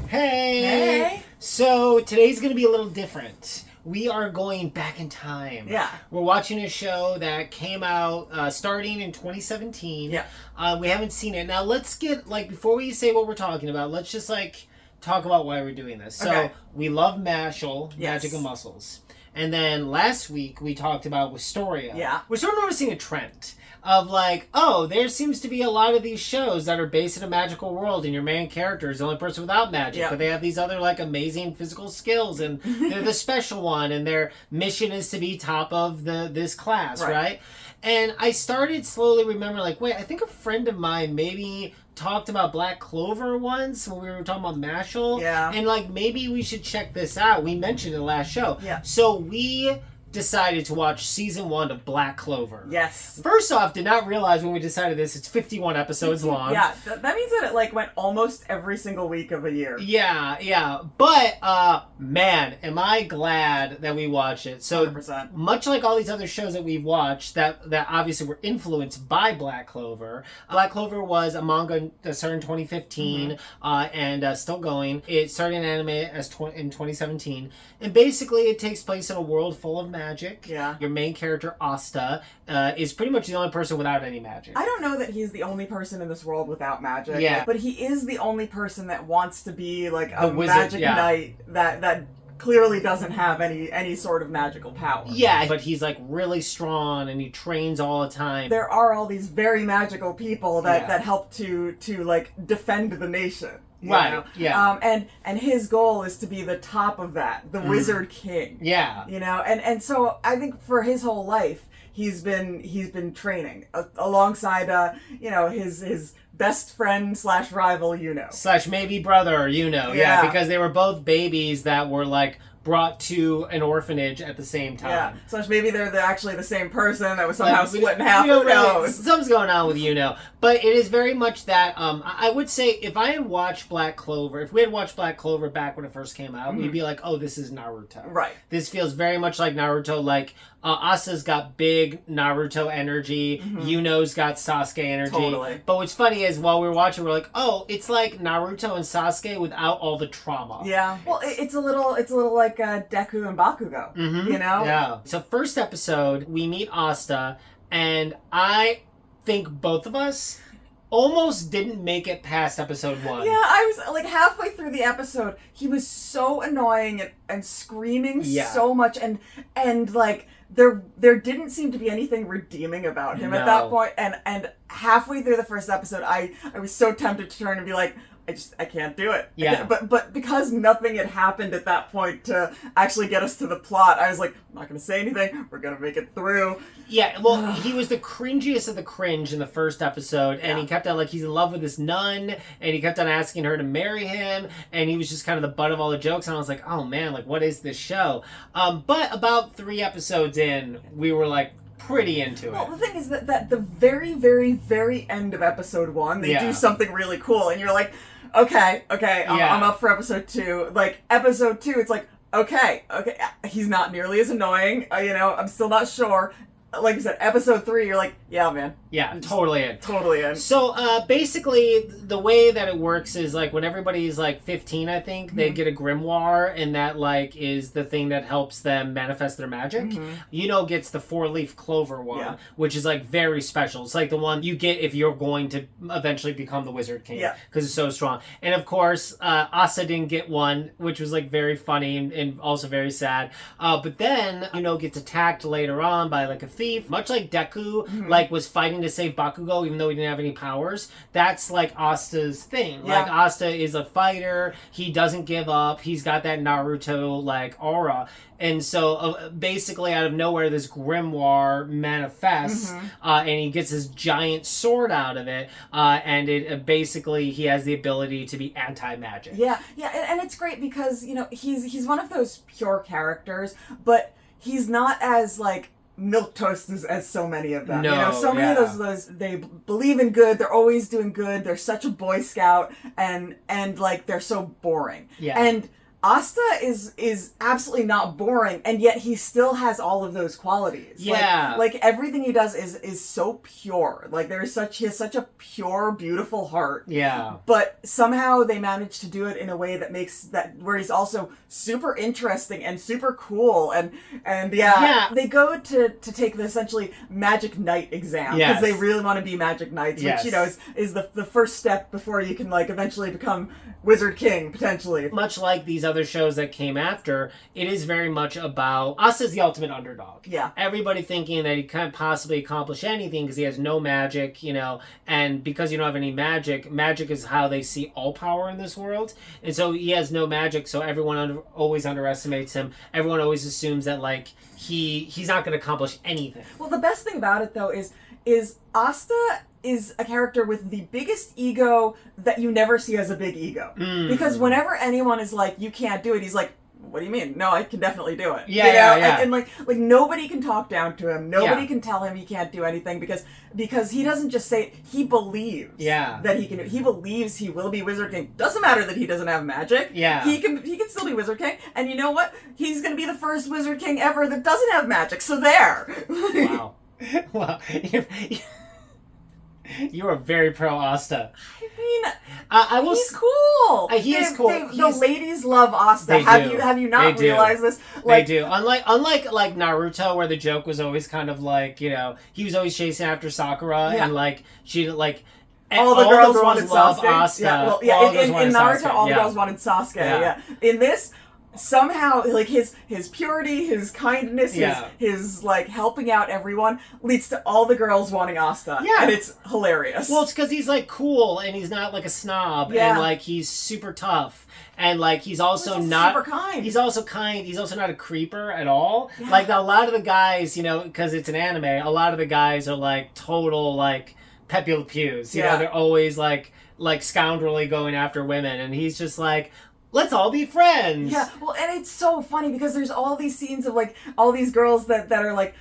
Hey! Hey! So today's going to be a little different. We are going back in time. Yeah. We're watching a show that came out starting in 2017. Yeah. We haven't seen it. Now let's get, before we say what we're talking about, let's just, talk about why we're doing this. So, Okay. we love Mashle, Yes. Magic and Muscles. And then last week we talked about Wistoria. Yeah. We're sort of noticing a trend of there seems to be a lot of these shows that are based in a magical world and your main character is the only person without magic, Yeah. but they have these other amazing physical skills and they're the special one and their mission is to be top of this class, right? And I started slowly remembering, wait, I think a friend of mine maybe talked about Black Clover once when we were talking about Mashle. Yeah. And maybe we should check this out. We mentioned it in the last show. Yeah. So we decided to watch season 1 of Black Clover. Yes. First off, did not realize when we decided this, it's 51 episodes long. Yeah, that means that it went almost every single week of a year. Yeah. But, man, am I glad that we watched it. So, 100%. much like all these other shows that we've watched that obviously were influenced by Black Clover, Black Clover was a manga that started in 2015 and still going. It started in anime in 2017. And basically, it takes place in a world full of magic. Yeah. Your main character, Asta, is pretty much the only person without any magic. I don't know that he's the only person in this world without magic. Yeah. But he is the only person that wants to be a wizard, magic yeah. knight that clearly doesn't have any sort of magical power. Yeah, but he's really strong and he trains all the time. There are all these very magical people that help to defend the nation. You know? Yeah. And his goal is to be the top of that, the Wizard King. Yeah. And so I think for his whole life he's been training alongside his best friend / rival, / maybe brother, yeah, because they were both babies that were brought to an orphanage at the same time. Yeah, / maybe they're actually the same person that was somehow split in half. Who knows? Something's going on with But it is very much that, I would say if I had watched Black Clover, if we had watched Black Clover back when it first came out, we'd be like, oh, this is Naruto. Right. This feels very much like Naruto, Asa's got big Naruto energy, Yuno's got Sasuke energy. Totally. But what's funny is while we were watching, we're like, oh, it's like Naruto and Sasuke without all the trauma. Yeah. Well, it's a little like Deku and Bakugo. Yeah. So first episode, we meet Asta, and I think both of us almost didn't make it past episode 1. Yeah, I was halfway through the episode, he was so annoying and screaming so much and there didn't seem to be anything redeeming about him at that point. And halfway through the first episode, I was so tempted to turn and be like, I can't do it. Yeah. But because nothing had happened at that point to actually get us to the plot, I was like, I'm not going to say anything. We're going to make it through. Yeah, well, he was the cringiest of the cringe in the first episode, and he kept on, he's in love with this nun, and he kept on asking her to marry him, and he was just kind of the butt of all the jokes, and I was like, oh man, what is this show? But about 3 episodes in, we were pretty into it. Well, the thing is that the very, very, very end of episode 1, they do something really cool, and you're like, okay, I'm up for episode 2. Episode 2, it's okay, he's not nearly as annoying, I'm still not sure. Like you said, episode 3, you're like, yeah, man. Yeah, totally in. Totally in. So, basically, the way that it works is, when everybody's, 15, I think, they get a grimoire, and that, is the thing that helps them manifest their magic. Gets the 4-leaf clover one, which is, very special. It's, the one you get if you're going to eventually become the Wizard King. Yeah. Because it's so strong. And, of course, Asa didn't get one, which was, very funny and also very sad. But then, gets attacked later on by, a thief, much like Deku, was fighting to save Bakugo even though he didn't have any powers. That's Asta's thing. Asta is a fighter. He doesn't give up. He's got that Naruto aura. And so basically out of nowhere this grimoire manifests and he gets this giant sword out of it and it basically he has the ability to be anti-magic. Yeah, and it's great because he's one of those pure characters, but he's not as milquetoast as so many of them. So many of those they believe in good, they're always doing good, they're such a Boy Scout, and they're so boring. Yeah. And Asta is absolutely not boring, and yet he still has all of those qualities. Yeah. Like everything he does is so pure. Like he has such a pure, beautiful heart. Yeah. But somehow they manage to do it in a way that where he's also super interesting and super cool, and they go to take the essentially Magic Knight exam because they really want to be Magic Knights, which is the first step before you can like eventually become Wizard King potentially. Much like these other shows that came after, it is very much about Asta's the ultimate underdog. Yeah. Everybody thinking that he can't possibly accomplish anything because he has no magic, and because you don't have any magic is how they see all power in this world. And so he has no magic, so everyone always underestimates him. Everyone always assumes that like he's not going to accomplish anything. Well, the best thing about it though is Asta is a character with the biggest ego that you never see as a big ego. Because whenever anyone is like, you can't do it, he's like, what do you mean? No, I can definitely do it. Yeah. And like nobody can talk down to him. Nobody can tell him he can't do anything because he doesn't just say it. He believes that he can. He believes he will be Wizard King. Doesn't matter that he doesn't have magic. Yeah. He can still be Wizard King. And you know what? He's going to be the first Wizard King ever that doesn't have magic. So there. Wow. Wow. You are very pro Asta. I mean, he's cool. He is cool. The ladies love Asta. Have you not realized this? Like, they do. Unlike like Naruto, where the joke was always kind of like he was always chasing after Sakura, and like she like. All the girls wanted love Sasuke. Asta. In Naruto, all the girls wanted Sasuke. Yeah. In this, somehow like his purity, his kindness, his like helping out everyone leads to all the girls wanting Asta. Yeah. And it's hilarious. Well, it's because he's like cool and he's not like a snob and like he's super tough. And like he's also not super kind. He's also kind. He's also not a creeper at all. Yeah. Like a lot of the guys, because it's an anime, a lot of the guys are like total like Pepe Le Pews. You know, they're always like scoundrelly going after women, and he's just like, let's all be friends. Yeah, well, and it's so funny because there's all these scenes of like all these girls that are like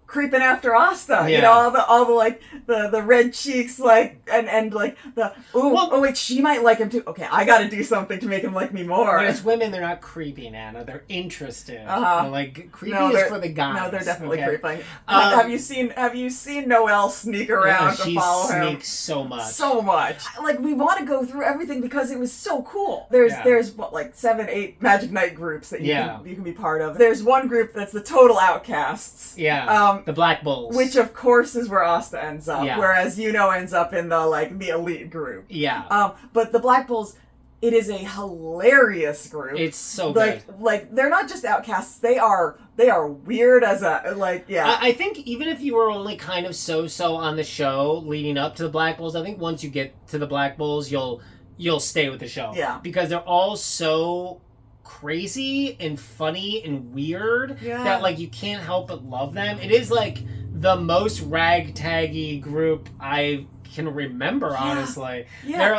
creeping after Asta. Yeah. All the like the red cheeks like and like the wait, she might like him too. Okay, I got to do something to make him like me more. When it's women, they're not creeping, Anna. They're interested. They're like creepy is for the guys. No, they're definitely creeping. Have you seen Noelle sneak around to follow him? She sneaks so much. So much. Like we want to go through everything because it was so cool. There's what like 7-8 Magic Knight groups that you can be part of. There's one group that's the total outcasts. Yeah. The Black Bulls. Which, of course, is where Asta ends up. Yeah. Whereas ends up in the elite group. Yeah. But the Black Bulls, it is a hilarious group. It's so good. Like, they're not just outcasts. They are weird as I think even if you were only kind of so-so on the show leading up to the Black Bulls, I think once you get to the Black Bulls, you'll stay with the show. Yeah. Because they're all so crazy and funny and weird that like you can't help but love them. It is like the most ragtaggy group I can remember, honestly. Yeah. They're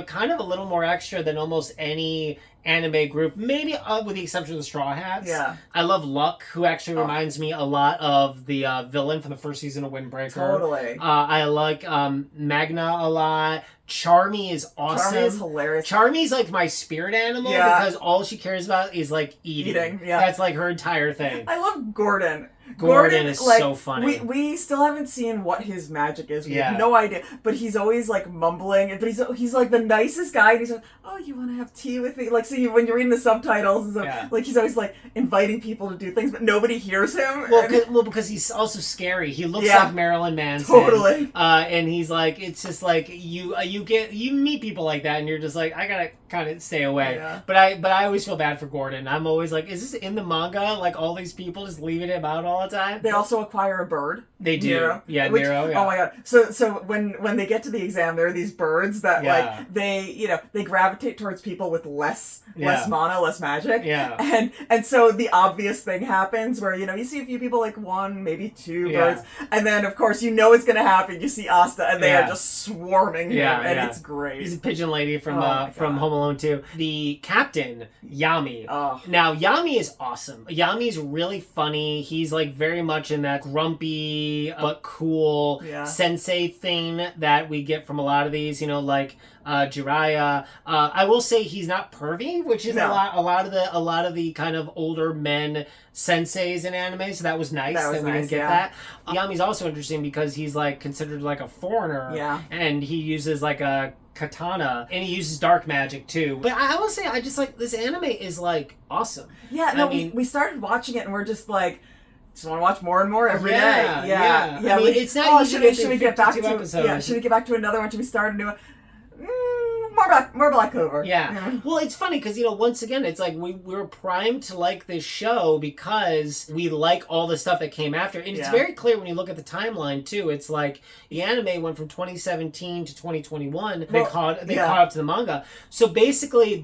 kind of a little more extra than almost any anime group, maybe with the exception of the Straw Hats. Yeah. I love Luck, who actually reminds me a lot of the villain from the first season of Windbreaker. Totally. I like Magna a lot. Charmy is awesome. Charmy is hilarious. Charmy's like my spirit animal because all she cares about is like eating. Yeah. That's like her entire thing. I love Gordon. Gordon is like, so funny. We still haven't seen what his magic is. We have no idea. But he's always like mumbling. But he's like the nicest guy. And he's like, oh, you want to have tea with me? Like, so when you're reading the subtitles and stuff, like he's always like inviting people to do things, but nobody hears him. Well, because he's also scary. He looks like Marilyn Manson. Totally. And he's like, it's just like you meet people like that, and you're just like, I gotta kind of stay away. Yeah. But I always feel bad for Gordon. I'm always like, is this in the manga? Like all these people just leaving him out all the time? They also acquire a bird. They do. Nero. Yeah, Nero. Yeah. Oh my god. So when they get to the exam, there are these birds that like they gravitate towards people with less mana, less magic. Yeah. And so the obvious thing happens where you see a few people, like one, maybe two birds, and then of course it's gonna happen. You see Asta, and they are just swarming him, and it's great. He's a pigeon lady from Home Alone 2. The captain, Yami. Oh. Now Yami is awesome. Yami's really funny. He's like very much in that grumpy but cool sensei thing that we get from a lot of these. Jiraiya. I will say he's not pervy, which is a lot of the kind of older men senseis in anime, so that was nice that we didn't get that. Yami's also interesting because he's like considered like a foreigner, and he uses like a katana, and he uses dark magic too. But I will say, I just like this anime is like awesome. Yeah, no, I mean, we started watching it and we're just like, just want to watch more and more every day. Yeah. I mean, it's not easy should we get back to episodes. Yeah, should we get back to another one? Should we start a new one? More Black Clover. Yeah. Well, it's funny because, once again, it's like we were primed to like this show because we like all the stuff that came after. And it's very clear when you look at the timeline, too. It's like the anime went from 2017 to 2021. They caught up to the manga. So basically,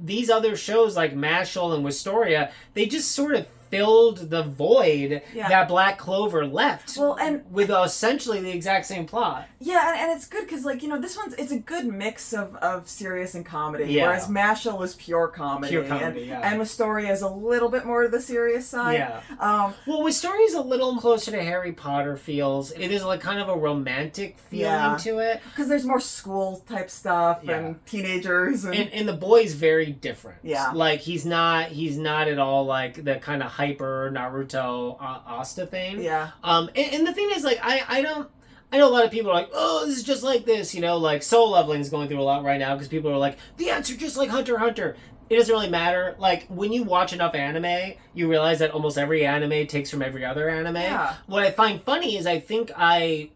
these other shows like Mashle and Wistoria, they just sort of filled the void that Black Clover left. Well, and with essentially the exact same plot. Yeah, and it's good because, like, this it's a good mix of serious and comedy, whereas Mashle is pure comedy. And Wistoria is a little bit more to the serious side. Yeah. Well, Wistoria is a little closer to Harry Potter feels. It is like kind of a romantic feeling to it. Because there's more school type stuff and teenagers. And the boy's very different. Yeah. Like, he's not at all like the kind of hyper Naruto Asta thing. Yeah. And the thing is, like, I know a lot of people are like, oh, this is just like this, like Soul Leveling is going through a lot right now because people are like, the answer just like Hunter x Hunter. It doesn't really matter. Like, when you watch enough anime, you realize that almost every anime takes from every other anime. Yeah. What I find funny is I think I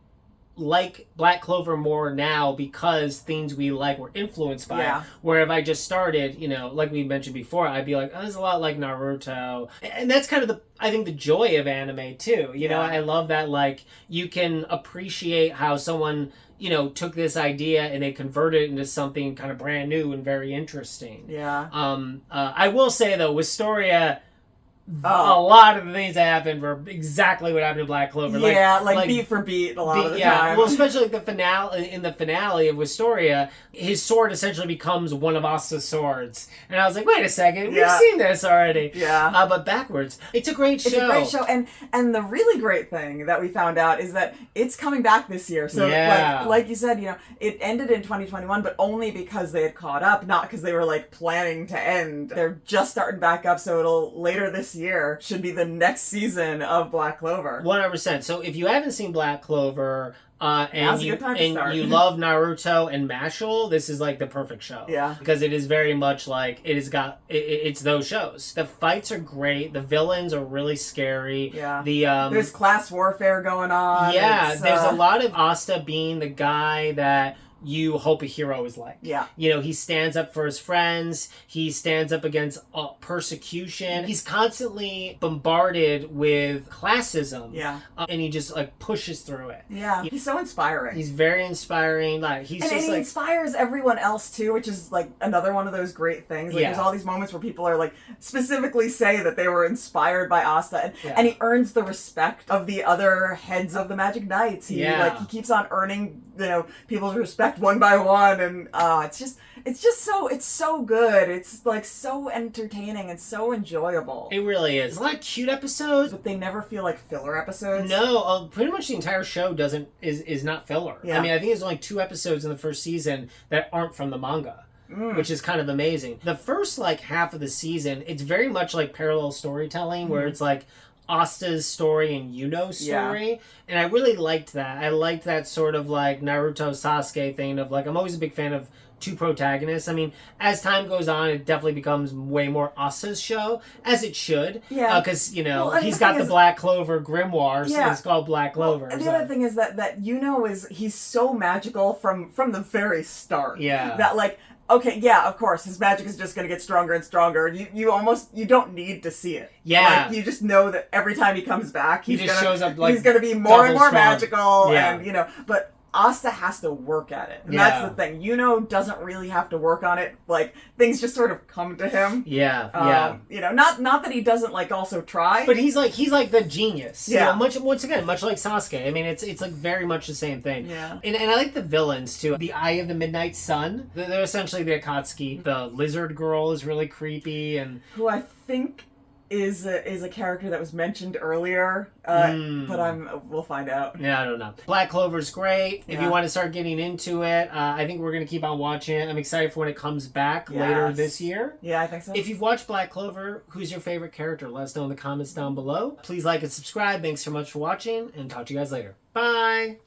like Black Clover more now because things we like were influenced by it. Where if I just started, like we mentioned before, I'd be like, oh, this is a lot like Naruto. And that's kind of I think the joy of anime too. I love that, like, you can appreciate how someone, took this idea and they converted it into something kind of brand new and very interesting. Yeah. I will say though, Wistoria, a lot of the things that happened were exactly what happened to Black Clover. Like beat for beat a lot of the time. Well, especially like in the finale of Wistoria, his sword essentially becomes one of Asta's swords. And I was like, wait a second, we've seen this already. Yeah. But backwards. It's a great show. It's a great show. And the really great thing that we found out is that it's coming back this year. So like you said, it ended in 2021, but only because they had caught up, not because they were like planning to end. They're just starting back up, so it'll later this year should be the next season of Black Clover. 100%. So if you haven't seen Black Clover and you love Naruto and Mashle, this is like the perfect show. Yeah. Because it is very much like it's those shows. The fights are great. The villains are really scary. Yeah. There's class warfare going on. Yeah. There's a lot of Asta being the guy that you hope a hero is like. Yeah. He stands up for his friends. He stands up against persecution. He's constantly bombarded with classism. Yeah. And he just like pushes through it. Yeah. He's so inspiring. He's very inspiring. Like he inspires everyone else too, which is like another one of those great things. Like there's all these moments where people are like specifically say that they were inspired by Asta, and he earns the respect of the other heads of the Magic Knights. He keeps on earning people's respect one by one, and it's so good. It's like so entertaining and so enjoyable. It really is. A lot of cute episodes, but they never feel like filler episodes. No, pretty much the entire show is not filler. Yeah. I mean, I think there's only 2 episodes in the first season that aren't from the manga. Which is kind of amazing. The first half of the season, it's very much like parallel storytelling, where it's like Asta's story and Yuno's story, and I really liked that. I liked that sort of like Naruto Sasuke thing of like, I'm always a big fan of 2 protagonists. I mean, as time goes on, it definitely becomes way more Asta's show, as it should. Yeah. Because, he's got the Black Clover grimoire, so it's called Black Clover. And the other thing is that he's so magical from the very start. Yeah. That okay, yeah, of course, his magic is just going to get stronger and stronger. You don't need to see it. Yeah. You just know that every time he comes back, he's going to be more and more strong. Magical. Yeah. And, but Asta has to work at it. And that's the thing. Doesn't really have to work on it. Like, things just sort of come to him. Yeah. Not that he doesn't, also try. But he's like the genius. Yeah. Much like Sasuke. I mean, it's like very much the same thing. Yeah. And I like the villains, too. The Eye of the Midnight Sun. They're essentially the Akatsuki. The lizard girl is really creepy. And who I think is a character that was mentioned earlier, but we'll find out. Yeah, I don't know. Black Clover's great. If you want to start getting into it, I think we're going to keep on watching it. I'm excited for when it comes back later this year. Yeah, I think so. If you've watched Black Clover, who's your favorite character? Let us know in the comments down below. Please like and subscribe. Thanks so much for watching, and talk to you guys later. Bye!